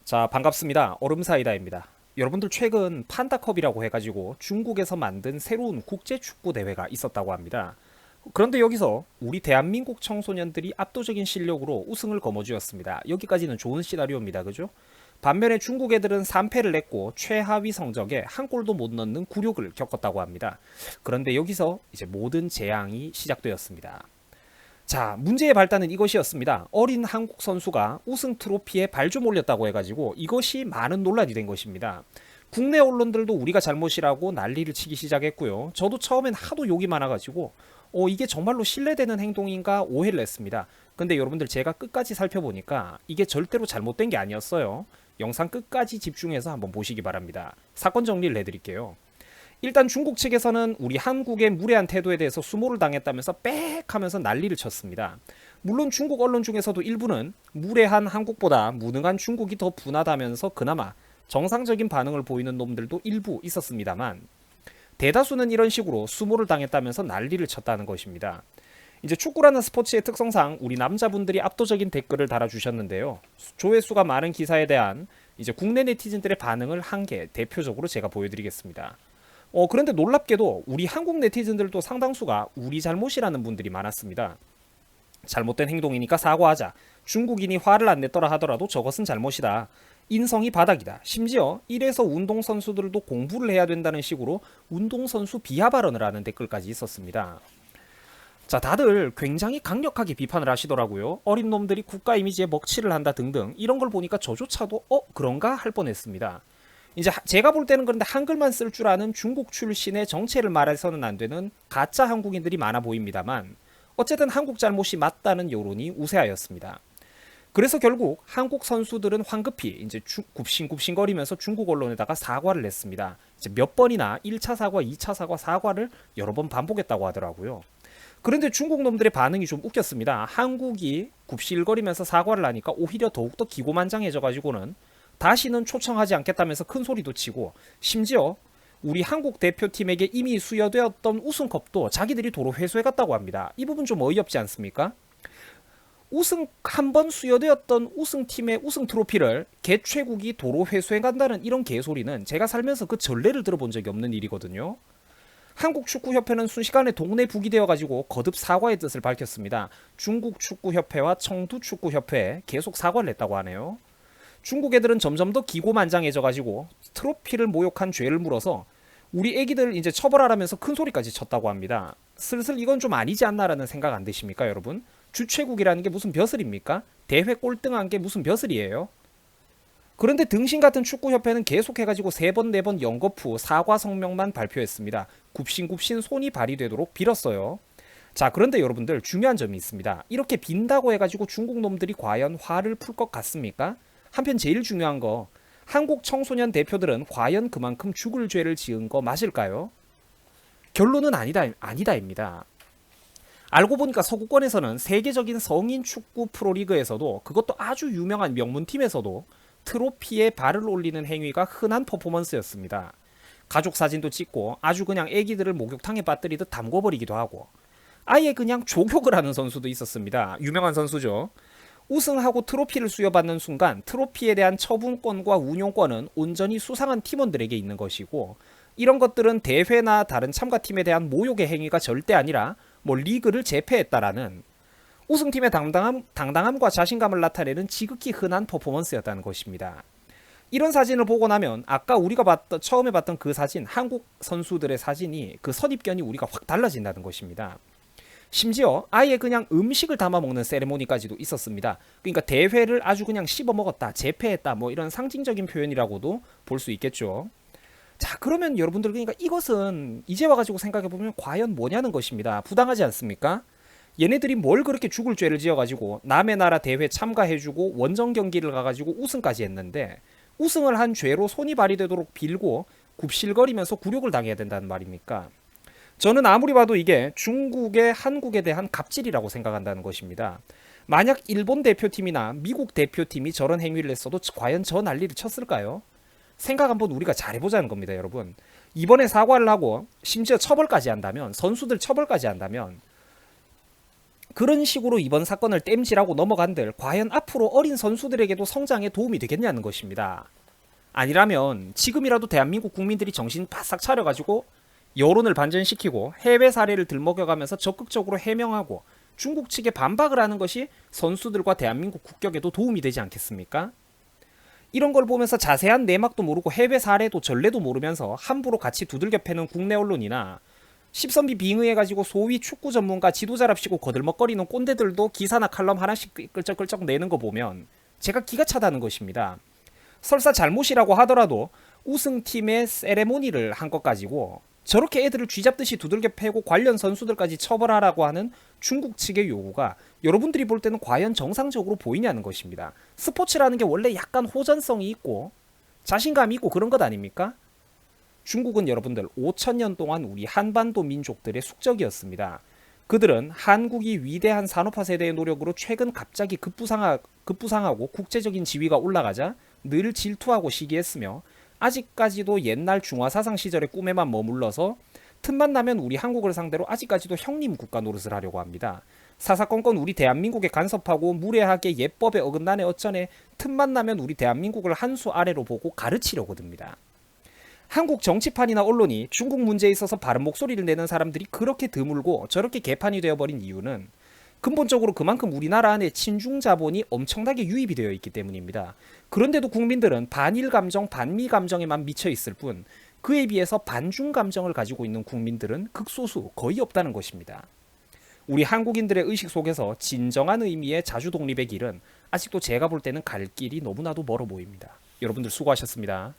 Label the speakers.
Speaker 1: 자, 반갑습니다. 얼음사이다입니다. 여러분들 최근 판다컵이라고 해가지고 중국에서 만든 새로운 국제축구 대회가 있었다고 합니다. 그런데 여기서 우리 대한민국 청소년들이 압도적인 실력으로 우승을 거머쥐었습니다. 여기까지는 좋은 시나리오입니다. 그죠? 반면에 중국 애들은 3패를 냈고 최하위 성적에 한 골도 못 넣는 굴욕을 겪었다고 합니다. 그런데 여기서 이제 모든 재앙이 시작되었습니다. 자, 문제의 발단은 이것이었습니다. 어린 한국 선수가 우승 트로피에 발 좀 올렸다고 해가지고 이것이 많은 논란이 된 것입니다. 국내 언론들도 우리가 잘못이라고 난리를 치기 시작했고요. 저도 처음엔 하도 욕이 많아가지고 이게 정말로 신뢰되는 행동인가 오해를 했습니다. 근데 여러분들 제가 끝까지 살펴보니까 이게 절대로 잘못된 게 아니었어요. 영상 끝까지 집중해서 한번 보시기 바랍니다. 사건 정리를 해드릴게요. 일단 중국 측에서는 우리 한국의 무례한 태도에 대해서 수모를 당했다면서 빽 하면서 난리를 쳤습니다. 물론 중국 언론 중에서도 일부는 무례한 한국보다 무능한 중국이 더 분하다면서 그나마 정상적인 반응을 보이는 놈들도 일부 있었습니다만 대다수는 이런 식으로 수모를 당했다면서 난리를 쳤다는 것입니다. 이제 축구라는 스포츠의 특성상 우리 남자분들이 압도적인 댓글을 달아주셨는데요. 조회수가 많은 기사에 대한 이제 국내 네티즌들의 반응을 한 개 대표적으로 제가 보여드리겠습니다. 그런데 놀랍게도 우리 한국 네티즌들도 상당수가 우리 잘못이라는 분들이 많았습니다. 잘못된 행동이니까 사과하자. 중국인이 화를 안 냈더라 하더라도 저것은 잘못이다. 인성이 바닥이다. 심지어 이래서 운동선수들도 공부를 해야 된다는 식으로 운동선수 비하 발언을 하는 댓글까지 있었습니다. 자, 다들 굉장히 강력하게 비판을 하시더라고요. 어린 놈들이 국가 이미지에 먹칠을 한다 등등 이런 걸 보니까 저조차도 그런가 할 뻔했습니다. 이제 제가 볼 때는 그런데 한글만 쓸 줄 아는 중국 출신의 정체를 말해서는 안 되는 가짜 한국인들이 많아 보입니다만 어쨌든 한국 잘못이 맞다는 여론이 우세하였습니다. 그래서 결국 한국 선수들은 황급히 이제 굽신굽신거리면서 중국 언론에다가 사과를 냈습니다. 이제 몇 번이나 1차 사과, 2차 사과, 사과를 여러 번 반복했다고 하더라고요. 그런데 중국 놈들의 반응이 좀 웃겼습니다. 한국이 굽실거리면서 사과를 하니까 오히려 더욱더 기고만장해져가지고는 다시는 초청하지 않겠다면서 큰 소리도 치고 심지어 우리 한국 대표팀에게 이미 수여되었던 우승컵도 자기들이 도로 회수해갔다고 합니다. 이 부분 좀 어이없지 않습니까? 우승 한 번 수여되었던 우승팀의 우승 트로피를 개최국이 도로 회수해간다는 이런 개소리는 제가 살면서 그 전례를 들어본 적이 없는 일이거든요. 한국축구협회는 순식간에 동네북이 되어가지고 거듭 사과의 뜻을 밝혔습니다. 중국축구협회와 청두축구협회에 계속 사과를 했다고 하네요. 중국 애들은 점점 더 기고만장해져가지고 트로피를 모욕한 죄를 물어서 우리 애기들 이제 처벌하라면서 큰 소리까지 쳤다고 합니다. 슬슬 이건 좀 아니지 않나라는 생각 안 드십니까, 여러분? 주최국이라는 게 무슨 벼슬입니까? 대회 꼴등한 게 무슨 벼슬이에요? 그런데 등신 같은 축구협회는 계속해가지고 3번, 4번 연거푸 사과 성명만 발표했습니다. 굽신굽신 손이 발휘되도록 빌었어요. 자, 그런데 여러분들 중요한 점이 있습니다. 이렇게 빈다고 해가지고 중국 놈들이 과연 화를 풀 것 같습니까? 한편 제일 중요한 거, 한국 청소년 대표들은 과연 그만큼 죽을 죄를 지은 거 맞을까요? 결론은 아니다입니다. 알고 보니까 서구권에서는 세계적인 성인 축구 프로리그에서도 그것도 아주 유명한 명문팀에서도 트로피에 발을 올리는 행위가 흔한 퍼포먼스였습니다. 가족 사진도 찍고 아주 그냥 애기들을 목욕탕에 빠뜨리듯 담궈버리기도 하고 아예 그냥 조욕을 하는 선수도 있었습니다. 유명한 선수죠. 우승하고 트로피를 수여받는 순간 트로피에 대한 처분권과 운용권은 온전히 수상한 팀원들에게 있는 것이고 이런 것들은 대회나 다른 참가팀에 대한 모욕의 행위가 절대 아니라 리그를 제패했다라는 우승팀의 당당함과 자신감을 나타내는 지극히 흔한 퍼포먼스였다는 것입니다. 이런 사진을 보고 나면 아까 우리가 처음에 봤던 그 사진, 한국 선수들의 사진이 그 선입견이 우리가 확 달라진다는 것입니다. 심지어 아예 그냥 음식을 담아 먹는 세레모니까지도 있었습니다. 그러니까 대회를 아주 그냥 씹어 먹었다, 제패했다, 이런 상징적인 표현이라고도 볼 수 있겠죠. 자, 그러면 여러분들 그러니까 이것은 이제 와가지고 생각해보면 과연 뭐냐는 것입니다. 부당하지 않습니까? 얘네들이 뭘 그렇게 죽을 죄를 지어가지고 남의 나라 대회 참가해주고 원정 경기를 가가지고 우승까지 했는데 우승을 한 죄로 손이 발휘되도록 빌고 굽실거리면서 굴욕을 당해야 된다는 말입니까? 저는 아무리 봐도 이게 중국의 한국에 대한 갑질이라고 생각한다는 것입니다. 만약 일본 대표팀이나 미국 대표팀이 저런 행위를 했어도 과연 저 난리를 쳤을까요? 생각 한번 우리가 잘해보자는 겁니다, 여러분. 이번에 사과를 하고 심지어 처벌까지 한다면, 선수들 처벌까지 한다면 그런 식으로 이번 사건을 땜질하고 넘어간들 과연 앞으로 어린 선수들에게도 성장에 도움이 되겠냐는 것입니다. 아니라면 지금이라도 대한민국 국민들이 정신 바싹 차려가지고 여론을 반전시키고 해외 사례를 들먹여가면서 적극적으로 해명하고 중국 측에 반박을 하는 것이 선수들과 대한민국 국격에도 도움이 되지 않겠습니까? 이런 걸 보면서 자세한 내막도 모르고 해외 사례도 전례도 모르면서 함부로 같이 두들겨 패는 국내 언론이나 십선비 빙의해가지고 소위 축구 전문가 지도자랍시고 거들먹거리는 꼰대들도 기사나 칼럼 하나씩 끌적끌적 내는 거 보면 제가 기가 차다는 것입니다. 설사 잘못이라고 하더라도 우승팀의 세레모니를 한 것 가지고 저렇게 애들을 쥐잡듯이 두들겨 패고 관련 선수들까지 처벌하라고 하는 중국 측의 요구가 여러분들이 볼 때는 과연 정상적으로 보이냐는 것입니다. 스포츠라는 게 원래 약간 호전성이 있고 자신감이 있고 그런 것 아닙니까? 중국은 여러분들 5천년 동안 우리 한반도 민족들의 숙적이었습니다. 그들은 한국이 위대한 산업화 세대의 노력으로 최근 갑자기 급부상하고 국제적인 지위가 올라가자 늘 질투하고 시기했으며 아직까지도 옛날 중화사상 시절의 꿈에만 머물러서 틈만 나면 우리 한국을 상대로 아직까지도 형님 국가 노릇을 하려고 합니다. 사사건건 우리 대한민국에 간섭하고 무례하게 예법에 어긋나네 어쩌네 틈만 나면 우리 대한민국을 한 수 아래로 보고 가르치려고 듭니다. 한국 정치판이나 언론이 중국 문제에 있어서 바른 목소리를 내는 사람들이 그렇게 드물고 저렇게 개판이 되어버린 이유는 근본적으로 그만큼 우리나라 안에 친중 자본이 엄청나게 유입이 되어 있기 때문입니다. 그런데도 국민들은 반일 감정, 반미 감정에만 미쳐 있을 뿐 그에 비해서 반중 감정을 가지고 있는 국민들은 극소수 거의 없다는 것입니다. 우리 한국인들의 의식 속에서 진정한 의미의 자주 독립의 길은 아직도 제가 볼 때는 갈 길이 너무나도 멀어 보입니다. 여러분들 수고하셨습니다.